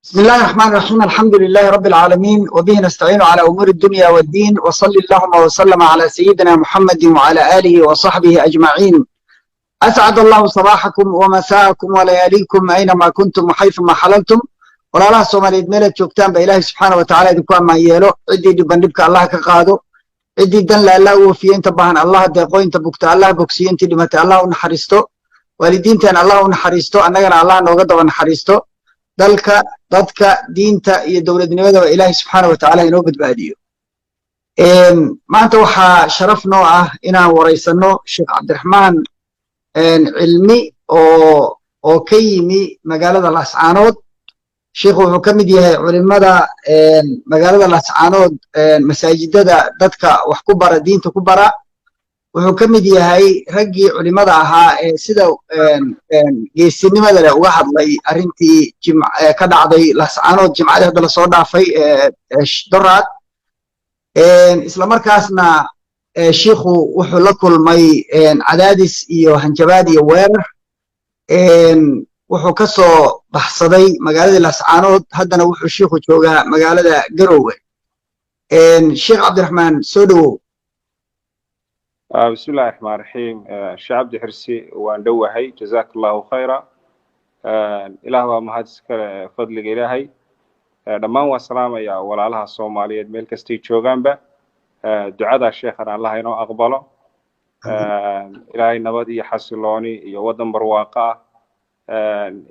بسم الله الرحمن الرحيم. الحمد لله رب العالمين، وبه نستعين على أمور الدنيا والدين، وصلى اللهم وسلم على سيدنا محمد وعلى آله وصحبه أجمعين. أسعد الله صباحكم ومساءكم ولياليكم أينما كنتم وحيثما حللتم. ولا الله سوماليد ميلاد جوجتان بإله سبحانه وتعالى دكوان ما يلو عدي دبندبك الله كقادو عدي دن لا الله وفي انت بهن الله ديقو انت بوكت الله بوكسي انت دمت الله ونحرستو والدين تان الله ونحرستو أننا الله نوغد ونحرستو dalka dadka diinta iyo dawladnimada ilaahay subxaanahu wa ta'ala inoo badbaadiyo. maanta waxaa sharaf noo ah inaan wareysano Sheekh Cabdiraxmaan cilmi oo ka yimi magaalada Laascaanood. sheekhu wuxuu ka mid yahay culimada magaalada Laascaanood masaajidada dadka wax ku bara diinta ku bara. wuxuu ka mid yahay raggii culimada ahaa ee sida geesinimada leh uga hadlay arrintii ka dhacday Laascaanood jimcadii hadda la soo dhaafay doraad. isla markaasna sheekhu wuxuu la kulmay cadaadis iyo hanjabaad iyo weerar. wuxuu ka soo baxsaday magaalada Laascaanood, haddana wuxuu sheekhu joogaa magaalada Garowe. sheekh Cabdiraxmaan soo dhawow. بسم الله الرحمن الرحيم. شيخ عبد الحرسي وان دوهي جزاك الله خيرا. إله ومهدسك فضل إلهي دمان والسلام يا ولا الصومالية ملك استي جوجانبا. دعاء الشيخ الله ينو أقبله. إلهي نبضي حسلوني يودن برواقع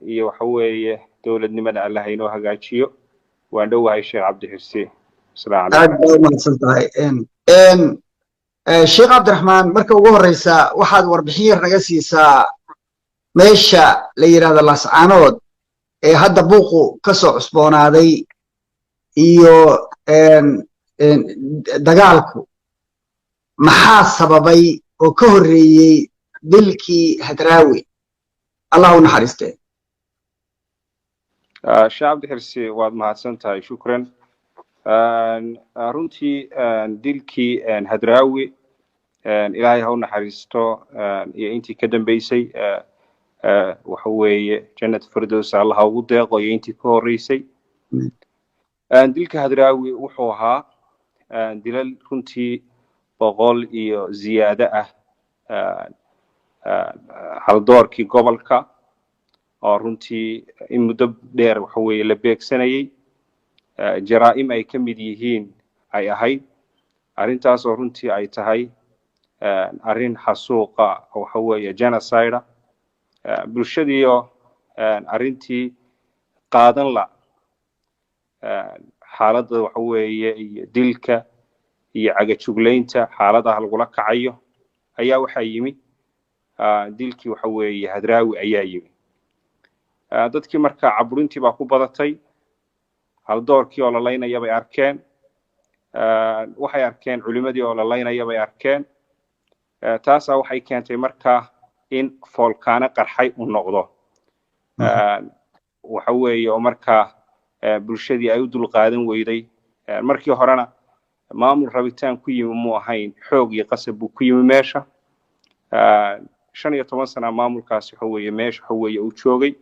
يوحوي دولة نمد الله ينو هجاتيو وان دوهي الشيخ عبد الحرسي. السلام عليكم. sheekh Cabdiraxmaan, marka ugu horeysa waxaad warbixin yar naga siisaa meesha la yiraahdo Laascaanood ee hadda buuqu ka soo cusboonaaday iyo dagaalku maxaa sababay oo ka horeeyay dilkii Hadraawi, Allah u naxariistay. sheekh Cabdi Xirsi waad mahadsantahay, shukran. runtii dilkii Hadraawi ilaahay ha u naxariisto iyo intii ka dambeysay waxa weeye jannat firdaws Allah ugu deeqo iyo intii ka horeysay. dilka Hadraawi wuxuu ahaa dilal runtii 100 iyo ziyaada ah haldoorkii gobolka oo runtii in muddo dheer waxa weeye la beegsanayay. jaraa'im ay ka mid yihiin ay ahayd arrintaas oo runtii ay tahay arrin xasuuqa waxa weeye genocide. bulshadiyo arrintii qaadan la xaaladda waxa weeye iyo dilka iyo cagajuglaynta xaaladaha lagula kacayo ayaa waxa yimi dilkii waxa weeye Hadraawi ayaa yimi. dadkii marka caburintii baa ku badatay, haldoorkii oo la laynaya bay arkeen, waxay arkeen culimadii oo la laynaya bay arkeen. taasaa waxay keentay marka in foolkaano qarxay u noqdo. waxa weeye oo marka bulshadii ay u dulqaadan weyday. markii horena maamul rabitaan ku yimi mu ahayn, xoog iyo qasab buu ku yimi meesha. 15 sano maamulkaasi waxa weeye meesha waxa weeye uu joogay.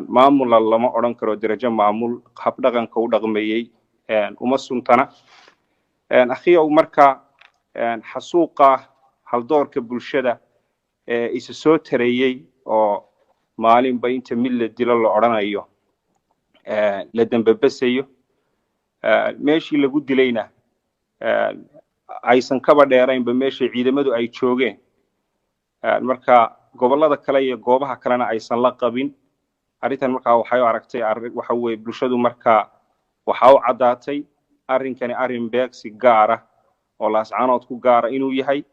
maamul lama oran karo darajo maamul hab dhaqanka u dhaqmeeyay uma suntana. akhiyow marka xasuuqa haldoorka bulshada isa soo tareeyay oo maalinba inta mid la dilo la oranayo la dambabasayo. meeshii lagu dilayna aysan kaba dheeraynba meeshii ciidamadu ay joogeen. marka gobolada kale iyo goobaha kalena aysan la qabin. arrintan markaa waxay aragtay waxa weeye bulshadu markaa waxa u cadaatay arrinkani arrin beegsi gaar ah oo Laascaanood ku gaar inuu yahay.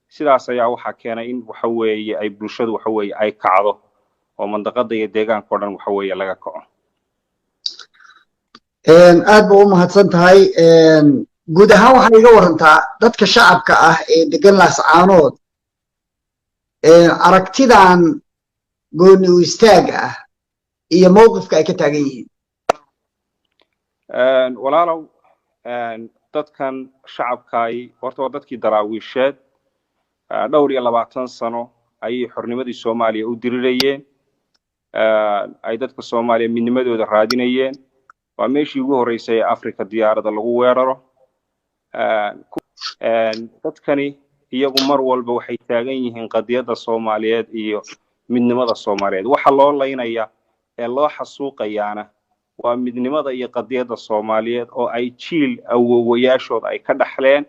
sidaas ayaa waxa keenay in waxa weeye ay bulshadu waxa weeye ay kacdo oo mandaqada iyo deegaanka oo dhan waxa weeye laga kaco. aad buu u mahadsan tahay. guud ahaan waxay iga warantaa dadka shacabka ah ee degan Laascaanood aragtidan gooni u istaaga ah iyo mowqifka ay ka taagan yihiin. walaalow dadkan shacabkaay horta waa dadkii daraawiisheed. dhowr iyo 20 sano ayay xornimadii Soomaaliya u dirirayeen. ay dadka Soomaaliya midnimadooda raadinayeen waa meeshii ugu horeysay Afrika diyaarada lagu weeraro dadkani iyagu mar walba waxay taagan yihiin qadiyada Soomaaliyeed iyo midnimada Soomaaliyeed waxa loo leynaya ee loo xasuuqayana waa midnimada iyo qadiyada Soomaaliyeed oo ay jiil awowayaashood ay ka dhaxleen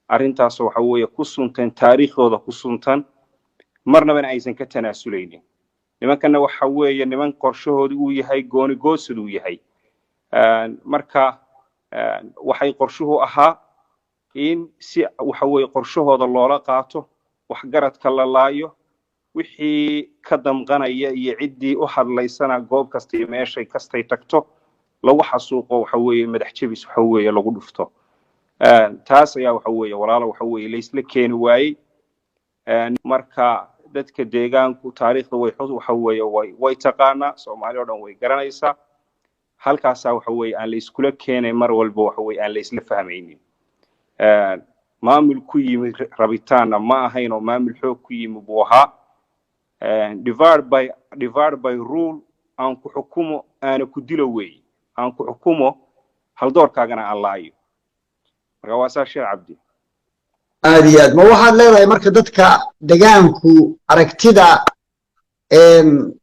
arintaas waxa weeye ku suntan taariikhdooda ku suntan marnaba aysan ka tanaasuleynin nimankana waxa weeye niman qorshahoodu uu yahay gooni goosad uu yahay marka waxay qorshuhu ahaa in si waxa weeye qorshahooda loola qaato wax garadka la laayo wixii ka damqanaya iyo cidii u hadlaysana goob kasta iyo meeshay kastay tagto lagu xasuuqo waxa weeye madax jabis waxa weeye lagu dhufto taas ayaa waxa weeye walaalo waxa weeye la isla keeni waayay marka dadka deegaanku taariikhda waxa weeye way taqaana Soomaaliya oo dhan way garanaysaa halkaas waxa weeye aan la iskula keenay mar walba waxa weeye aan la isla fahmaynin maamul ku yimid rabitaana ma ahayn oo maamul xoog ku yimid buu ahaa divide by rule aan ku xukumo aan ku dilo weey aan ku xukumo hal doorkaagana aan laayo marka waa saa Sheekh Cabdi aad iyo aad ma waxaad leedahay marka dadka deegaanku aragtida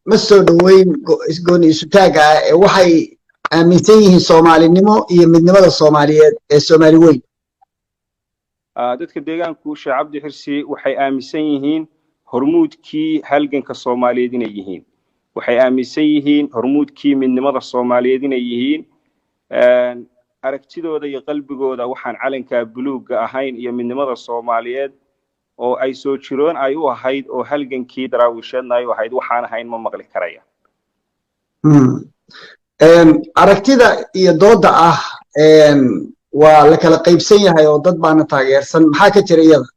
ma soo dhaweyn gooni isu taaga ee waxay aaminsan yihiin Soomaalinimo iyo midnimada Soomaaliyeed ee Soomaali weyn dadka deegaanku Sheekh Cabdi Xirsi waxay aaminsan yihiin hormuudkii halganka Soomaaliyeed inay yihiin waxay aaminsan yihiin hormuudkii midnimada Soomaaliyeed inay yihiin aragtidooda iyo qalbigooda waxaan calanka buluuga ahayn iyo midnimada Soomaaliyeed oo ay soo jiroon ay u ahayd oo halgankii daraawisheedna ay u ahayd waxaan ahayn ma maqli karaya aragtida iyo dooda ah waa la kala qaybsan yahay oo dad baana taageersan maxaa ka jira iyada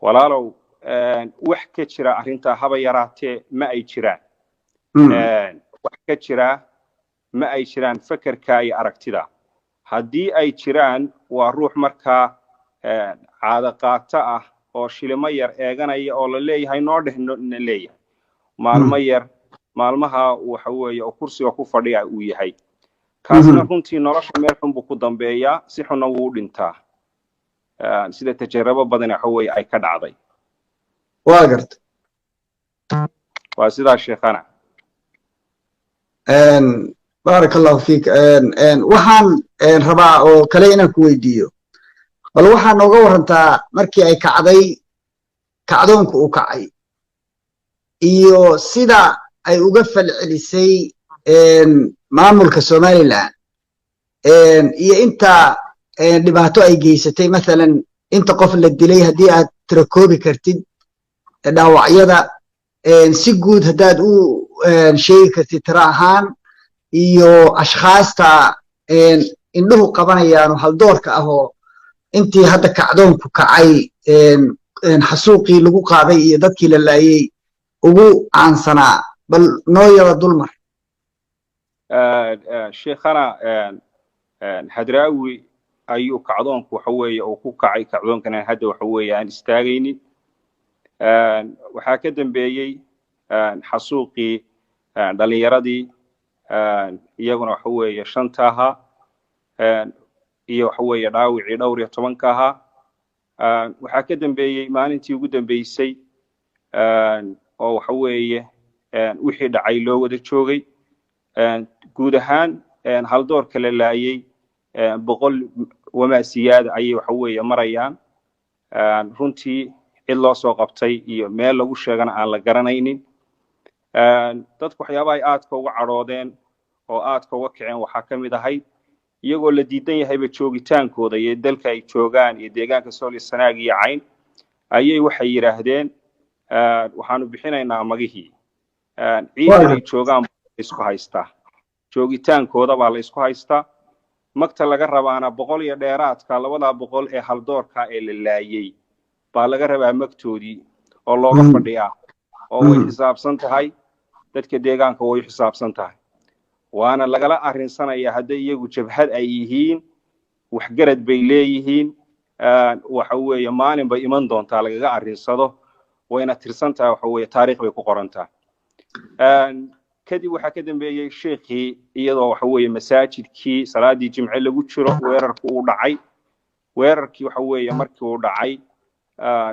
walaalow wax ka jira arinta haba yaraatee ma ay jiraan wax ka jira ma ay jiraan fakarka iyo aragtida haddii ay jiraan waa ruux markaa caado qaata ah oo shilimo yar eeganaya oo la leeyahay noo dhehna leeyahay maalmo yar maalmaha waxa weeye oo kursiga ku fadhiya uu yahay kaasna runtii nolosha meel xun buu ku dambeeyaa si xunna wuu dhintaa sida tajarrabo badan waxa weeye ay ka dhacday waa gartay waa sidaa sheekana barakallahu fiik waxaan rabaa oo kale inaan ku weydiiyo bal waxaa nooga warantaa markii ay kacday kacdoonku uu kacay iyo sida ay uga falcelisay maamulka Somaliland iyo inta dhibaato ay geysatay مثلا inta qof la dilay hadii aad tirakoobi kartid dhaawacyada si guud hadaad u sheegi kartid tira ahaan iyo ashxaasta indhuhu qabanayaan hal doorka ah oo intii hadda kacdoonku kacay xasuuqii lagu qaaday iyo dadkii la laayay ugu aansanaa bal nooyada dulmar sheekhana hadraawi ayuu kacdoonku waxa weeye oo ku kacay kacdoonkana hadda waxa weeye aan istaagaynin waxaa ka dambeeyay xasuuqii dhalinyaradii iyaguna waxa weeye shanta ahaa iyo waxa weeye dhaawicii dhowr iyo 10 ahaa waxaa ka dambeeyay maalintii ugu dambeysay oo waxa weeye wixii dhacay loo wada joogay guud ahaan hal door kale laayay 100 wama siyaada ayay waxa weeye marayaan runtii cid loo soo qabtay iyo meel lagu sheegana aan la garanaynin dadku waxyaabaha ay aadka uga caroodeen oo aadka uga kiceen waxaa ka mid ahayd iyagoo la diidan yahayba joogitaankooda iyo dalka ay joogaan iyo deegaanka Sool Sanaag iyo Cayn ayay waxay yiraahdeen waxaanu bixinaynaa magihii ciidan ay joogaan isku haystaa joogitaankooda baa la isku haystaa magta laga rabaana 100 iyo dheeraadka 200 ee hal doorka ee la laayay baa laga rabaa magtoodii oo looga fadhiyaa oo way xisaabsan tahay dadka deegaanka way xisaabsan tahay waana lagala arinsanaya haday iyagu jabhad ay yihiin wax garad bay leeyihiin waxa weeye maalin bay iman doontaa lagaga arinsado wayna tirsan tahay waxa weeye taariikh bay ku qorantaa kadib waxaa ka dambeeyey sheekhii iyadoo waxa weeye masaajidkii salaadii jimce lagu jiro weerarku uu dhacay weerarkii waxa weeye markii uu dhacay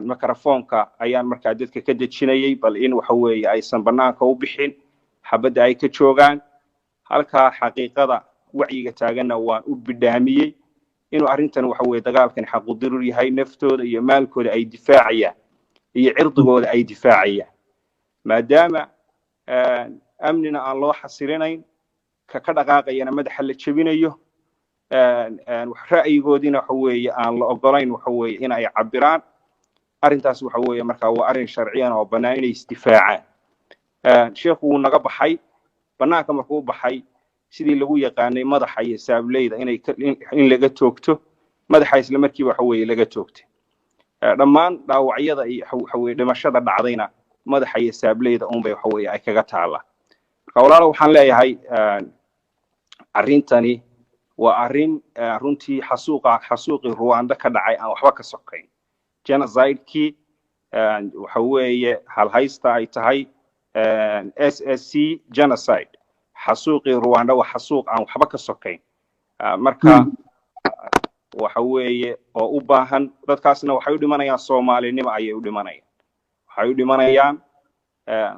mikrofoonka ayaan markaa dadka ka dejinayay bal in waxa weeye aysan banaanka u bixin xabadda ay ka joogaan halka xaqiiqada wacyiga taaganna waan u bidhaamiyey inuu arrintan waxa weeye dagaalkan xaq u dirir yahay naftooda iyo maalkooda ay difaacayaan iyo cirdigooda ay difaacayaan maadaama amnina aan loo xasilinayn ka dhaqaaqayana madaxa la jabinayo ra'yigoodina waxa weeye aan la ogolayn waxa weeye in ay cabiraan arrintaas waxa weeye markaa waa arrin sharciyan oo bannaan inay isdifaacaan sheekhu wuu naga baxay bannaanka markuu baxay sidii lagu yaqaanay madaxa iyo saableyda in laga toogto madaxa isla markiiba waxa weeye laga toogtay dhammaan dhaawacyada iyo waxa weeye dhimashada dhacdayna madaxa iyo saableyda unbay waxa weeye ay kaga taala marka walaalo waxaan leeyahay arrintani waa arrin runtii xasuuqii Rwanda ka dhacay aan waxba ka sokayn genocide-kii waxa weeye halhaysta ay tahay SSC genocide xasuuqii Rwanda waa xasuuq aan waxba ka sokayn marka waxa weeye oo u baahan dadkaasna waxay u dhimanayaan Soomaalinimo ayay u dhimanayaan waxay u dhimanayaan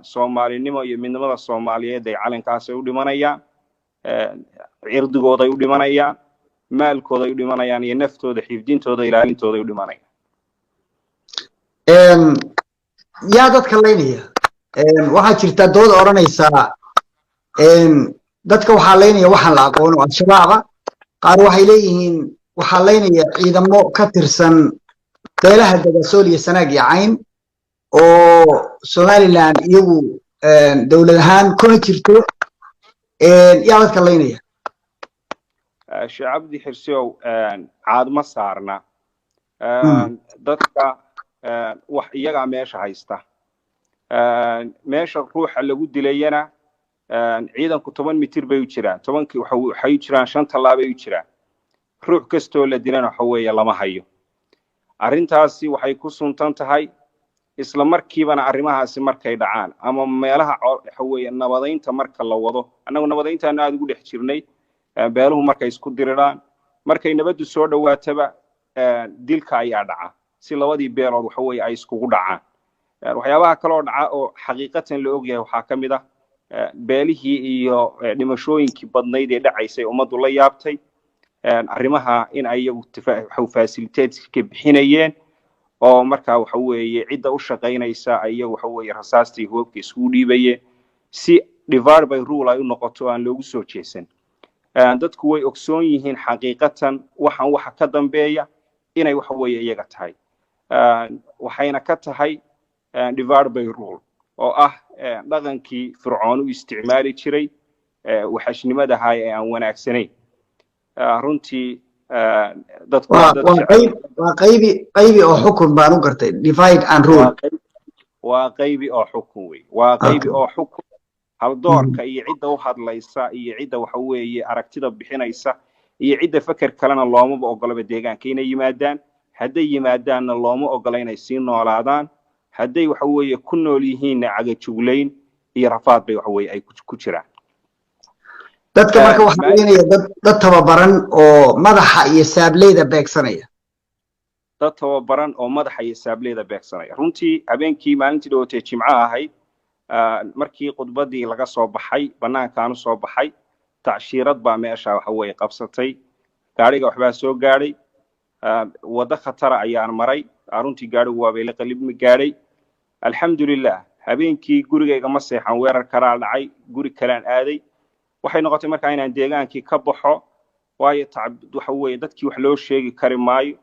Soomaalinimo iyo midnimada Soomaaliyeed ay calankaas u dhimanayaan cirdigooda ay u dhimanayaan maalkooda ay u dhimanayaan iyo naftooda xifdintooda ilaalintooda ay u dhimanayaan yaa dadka leynaya waxaa jirta dood oranaysa dadka waxaa leynaya waxaan la aqoon al-shabaab qaar waxay leeyihiin waxaa leynaya ciidamo ka tirsan beelaha Dagasool iyo Sanaag iyo Cayn oo Somaliland iyagu dawlad ahaan kuna jirto yaa dadka leynaya shacabdi xirsiyow caad ma saarna dadka wax iyaga meesha haysta meesha ruuxa lagu dilayana ciidanku 10 mitir bay u jiraan 10kii waxay u jiraan 5 talaabay u jiraan ruux kastoo la dilana waxa weeye lama hayo arrintaasi waxay ku suntan tahay isla markiibana arrimahaasi markay dhacaan ama meelaha waxa weeye nabadaynta marka la wado anagu nabadayntaana aad ugu dhex jirnay beeluhu markay isku diriraan markay nabadu soo dhawaataba dilka ayaa dhaca si labadii beelood waxa weeye ay iskugu dhacaan waxyaabaha kale oo dhaca oo xaqiiqatan la ogyahay waxaa ka mid ah beelihii iyo dhimashooyinkii badnayd ee dhacaysay ummaddu la yaabtay arrimaha in ay iyagu facilities ka bixinayeen oo markaa waxa weeye cidda u shaqaynaysa ay iyagu waxa weeye rasaastii hoobka isku dhiibayeen si divide by rule ay u noqoto aan loogu soo jeesan dadku way ogsoon yihiin xaqiiqatan waxaan waxa ka dambeeya inay waxa weeye iyaga tahay waxayna ka tahay divide by rule oo ah dhaqankii fircoon u isticmaali jiray waxashnimada hay ee aan wanaagsanayn runtii dadku waa qaybi oo xukun baan u gartay divide and rule waa qaybi oo xukun wey waa qaybi oo xukun hal doorka iyo cidda u hadlaysa iyo cidda waxa weeye aragtida bixinaysa iyo cidda fakar kalena looma ogolaba deegaanka inay yimaadaan hadday yimaadaanna looma ogola inay sii noolaadaan hadday waxa weeye ku nool yihiinna cagajuglayn iyo rafaad bay waxa weeye ay ku jiraan dadka marka waxa leynaya dad tababaran oo madaxa iyo saableyda beegsanaya dad tababaran oo madaxa iyo saableyda beegsanaya runtii habeenkii maalintii dhootay jimco ahayd markii khudbadii laga soo baxay banaankaan u soo baxay tacshiirad baa meesha waxa weeye qabsatay gaariga waxbaa soo gaadhay wada khatara ayaan maray runtii gaarigu waa bay la qalibmi gaadhay alxamdulillah habeenkii gurigayga ma seexan weerar kalaa dhacay guri kalaan aaday waxay noqotay markaa inaan deegaankii ka baxo waayo waxa weeye dadkii wax loo sheegi kari maayo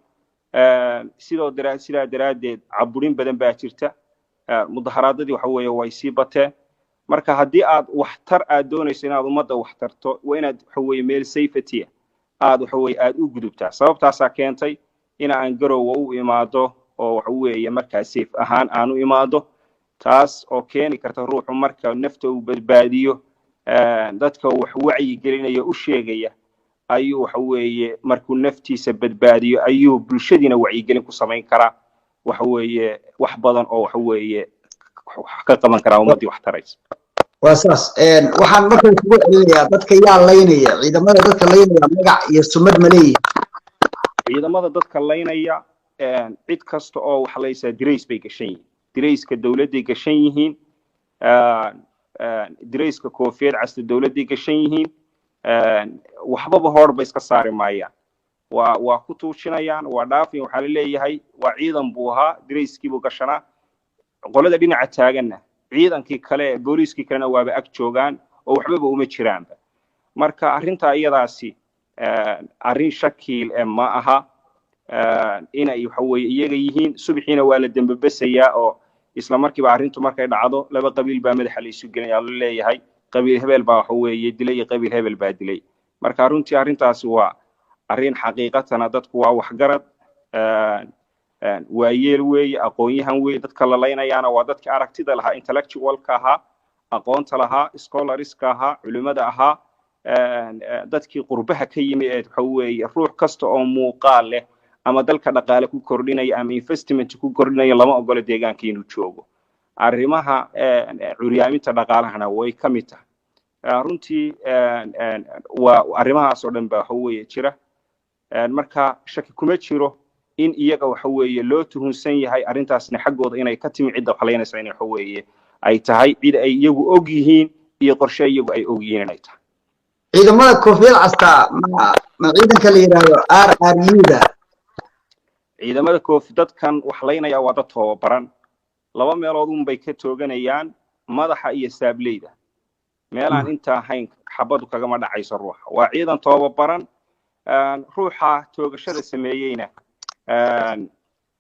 sidaa daraadeed caburin badan baa jirta mudaharaadadii waxa weeye way sii bateen marka haddii aad waxtar aad doonayso inaad ummadda waxtarto waa inaad waxa weeye meel safety aad waxa weeye aad u gudubtaa sababtaasaa keentay in aan garowa u imaado oo waxa weeye markaa safe ahaan aan u imaado taas oo keeni karta ruuxu marka nafta uu badbaadiyo dadka wax wacyi gelinayo u sheegaya ayuu waxa weeye markuu naftiisa badbaadiyo ayuu bulshadiina wacyi gelin ku samayn karaa waxa weeye wax badan oo waxa weeye ka qaban karaa ummadii wax taraysa واساس waxaan markaa kugu celinayaa dadka yaa laynaya ciidamada dadka laynaya magac iyo sumad maleeyahay ciidamada dadka laynaya cid kasta oo wax laysa dirays bay gashan yihiin dirayska dawladday gashan yihiin dirayska koofiyad casta dawladday gashan yihiin waxbaba horba iska saari maayaan waa ku tuujinayaan waa dhaafin waxa la leeyahay waa ciidan buu ahaa dirayskii buu gashanaa qolada dhinaca taaganna ciidankii kale booliiskii kalena waaba ag joogaan oo waxbaba uma jiraanba marka arrinta iyadaasi arrin shakiil ma aha inay waxa weeye iyaga yihiin subaxiina waa la dambabasayaa oo isla markiiba arrintu markay dhacdo laba qabiil baa madaxa la isu gelinaya la leeyahay qabiil hebel baa waxa weeye dilay iyo qabiil hebel baa dilay marka runtii arrintaasi waa arrin xaqiiqatana dadku waa waxgarad waa yeel weeye aqoon-yahan weeye dadka la laynayaana waa dadka aragtida lahaa intellectualka ahaa aqoonta lahaa scholariska ahaa culimada ahaa dadkii qurbaha ka yimi ee waxa weeye ruux kasta oo muuqaal leh ama dalka dhaqaale ku kordhinaya ama investment ku kordhinaya lama ogola deegaanka inuu joogo arrimaha curyaaminta dhaqaalahana way ka mid tahay runtii waa arrimahaas oo dhan baa waxa weeye jira marka shaki kuma jiro in iyaga waxa weeye loo tuhunsan yahay arrintaasna xaggooda inay ka timi cidda waxlaynaysa inay waxa weeye ay tahay cid ay iyagu og yihiin iyo qorshe iyagu ay og yihiin inay tahay ciidamada koofiyad casta ma ciidanka la yiraahdo RRU-da ciidamada dadkan waxlaynaya waa dad tababaran laba meelood bay ka tooganayaan madaxa iyo saableyda meelaan inta ahayn xabadu kagama dhacayso ruuxa waa ciidan tababaran ruuxa toogashada sameeyayna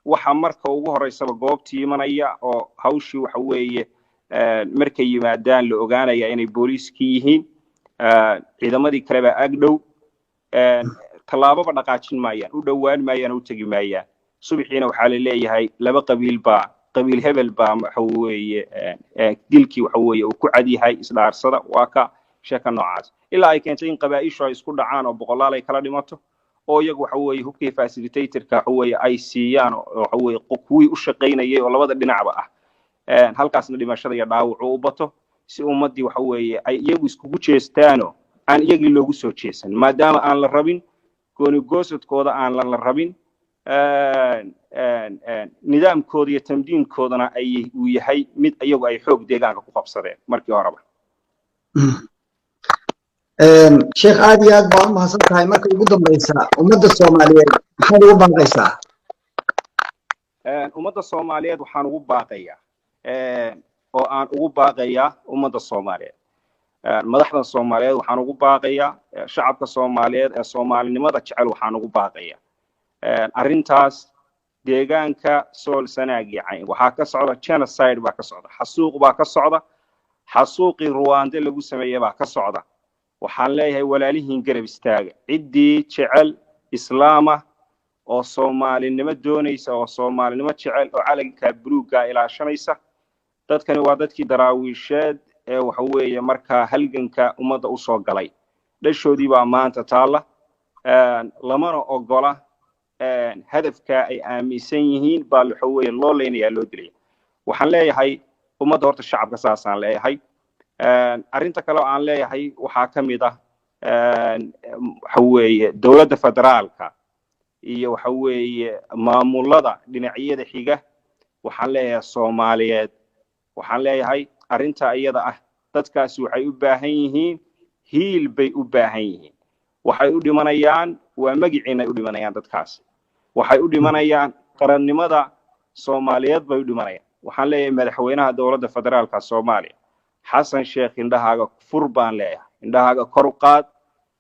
waxa marka ugu horeysaba goobtii imanaya oo hawshii waxa weeye markay yimaadaan la ogaanaya inay booliiskii yihiin ciidamadii kale baa ag dhow tallaababa dhaqaajin maayaan u dhowaan maayaan u tegi maayaan subaxiina waxaa la leeyahay laba qabiil hebel baa waxa weeye dilkii waxa weeye uu ku cad yahay isdhaarsada waa ka sheeka noocaas ilaa ay keentay in qabaa'ishu ay isku dhacaan oo boqolaal ay kala dhimato oo iyagu waxa weeye hubkii facilitatorka waxa weeye ay siiyaan waxa weeye kuwii u shaqaynayay oo labada dhinacba ah halkaasna dhimashada iyo dhaawacu u bato si ummadii waxa weeye ay iyagu iskugu jeestaano aan iyagii loogu soo jeesan maadaama aan la rabin gooni goosadkooda aan la rabin nidaamkooda iyo tamdiinkoodana uu yahay mid iyagu ay xoog deegaanka ku qabsadeen markii horeba sheekh aad iyo aad baan u mahadsan tahay marka ugu dambaysa ummadda Soomaaliyeed maxaad ugu baaqaysaa ummadda Soomaaliyeed waxaan ugu baaqayaa oo aan ugu baaqayaa ummadda Soomaaliyeed madaxda Soomaaliyeed waxaan ugu baaqayaa shacabka Soomaaliyeed ee Soomaalinimada jecel waxaan ugu baaqayaa arrintaas deegaanka Sool Sanaag yahay waxa ka socda genocide baa ka socda xasuuq baa ka socda xasuuqii Rwanda lagu sameeyay baa ka socda waxaan leeyahay walaalihiin garab istaaga ciddii jecel islaama oo Soomaalinimo doonaysa oo Soomaalinimo jecel oo calanka buluuga ilaashanaysa dadkani waa dadkii daraawiisheed ee waxa weeye marka halganka ummadda u soo galay dhashoodii baa maanta taala lamana ogola hadafka ay aaminsan yihiin baa waxa weeye loo leenayaa loo dilay waxaan leeyahay ummadda horta shacabka saasaan leeyahay arrinta kale oo aan leeyahay waxaa ka mid ah waxa weeye dawladda federaalka iyo waxa weeye maamulada dhinacyada xiga waxaan leeyahay Soomaaliyeed waxaan leeyahay arrinta iyada ah dadkaasi waxay u baahan yihiin hiil bay u baahan yihiin waxay u dhimanayaan waa magaciina u dhimanayaan dadkaasi waxay u dhimanayaan qarannimada Soomaaliyeed bay u dhimanayaan waxaan leeyahay madaxweynaha dawladda federaalka Soomaaliya xasan sheekh indhahaaga fur baan leeyahay indhahaaga kor u qaad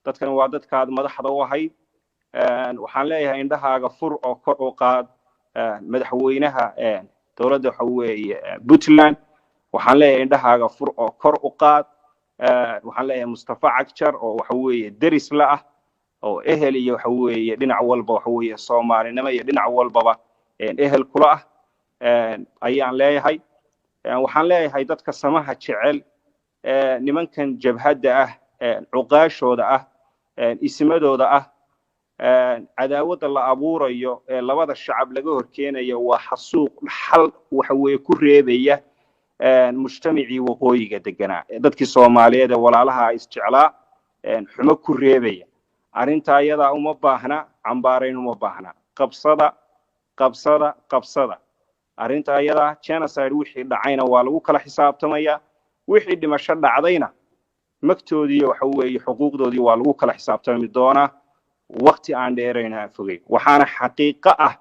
dadkan waa dadkaad madaxda u ahayd waxaan leeyahay indhahaaga fur oo kor u qaad madaxweynaha dawladda waxa weeye Puntland waxaan leeyahay indhahaaga fur oo kor u qaad waxaan leeyahay Mustafa Cagjar oo waxa weeye deris la ah oo ehel iyo waxa weeye dhinac walba waxa weeye Soomaalinimo iyo dhinac walbaba ehel kula ah ayaan leeyahay waxaan leeyahay dadka samaha jecel nimankan jabhadda ah cuqaashooda ah ismadooda ah cadaawada la abuurayo labada shacab laga horkeenayo waa xasuuq xal waxa weeye ku reebaya mujtamacii waqooyiga deganaa dadkii Soomaaliyeed ee walaalaha isjeclaa xumo ku reebaya arinta ayada uma baahna cambaarayn uma baahna qabsada arinta ayada genocide wixii dhacayna waa lagu kala xisaabtamaya wixii dhimasho dhacdayna magtoodii waxa weeye xuquuqdoodii waa lagu kala xisaabtami doonaa waqti aan dheerayna fogay waxaana xaqiiqo ah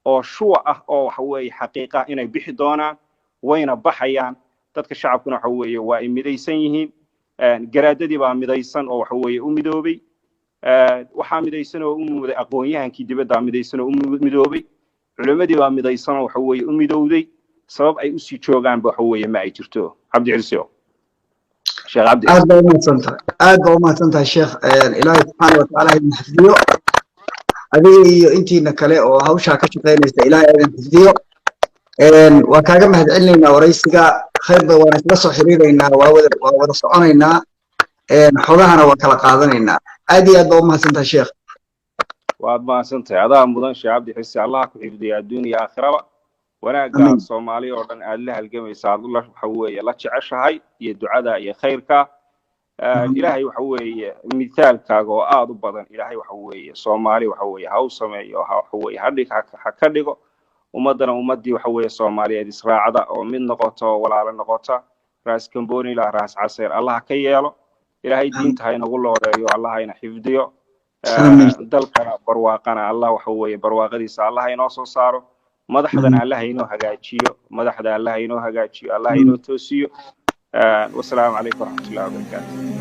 oo shuwa ah oo waxa weeye xaqiiqa inay bixi doonaan wayna baxayaan dadka shacabkuna waxa weeye waa midaysan yihiin garaadadii baa midaysan oo waxa weeye u midoobay waxa midaysan oo u muuday aqoon-yahankii dibadda midaysan oo u midoobay culimadii baa midaysan oo waxa weeye u midowday sabab ay u sii joogaan waxa weeye ma ay jirto cabdi cilsiyo sheekh cabdi aad baa ma santahay sheekh ilaahay subhanahu wa ta'ala in xifdiyo adiga iyo intiina kale oo hawsha ka shaqeynaysa ilaahay idin xifdiyo waa kaaga mahadcelinaynaa waraysiga khayr baa waan isla soo xiriireynaa waa wada soconaynaa xogahana waa kala qaadanaynaa aad iyo aad baa u mahadsantahay sheekh waad mahadsantahay adaa mudan sheekh cabdi xisi allah ku xifdiyo adduun iyo aakhiraba wanaaga Soomaaliya oo dhan aad la halgamaysaa Allah waxa weeye la jeceshahay iyo ducada iyo khayrka ilaahay waxa weeye mithaalkaaga oo aad u badan ilaahay waxa weeye Soomaali waxa weeye ha u sameeyo waxa weeye ha ka dhigo ummadana ummadii waxa weeye Soomaaliyeed israacada oo mid noqoto walaalo noqota raas Kamboni la raas Caseer Allah ka yeelo ilaahay diinta ha inagu looreeyo Allah ha ina xifdiyo dalkana barwaaqana Allah waxa weeye barwaaqadiisa Allah ha inoo soo saaro madaxdana Allah ha inoo hagaajiyo madaxda Allah ha inoo hagaajiyo Allah ha inoo toosiyo والسلام عليكم ورحمة الله وبركاته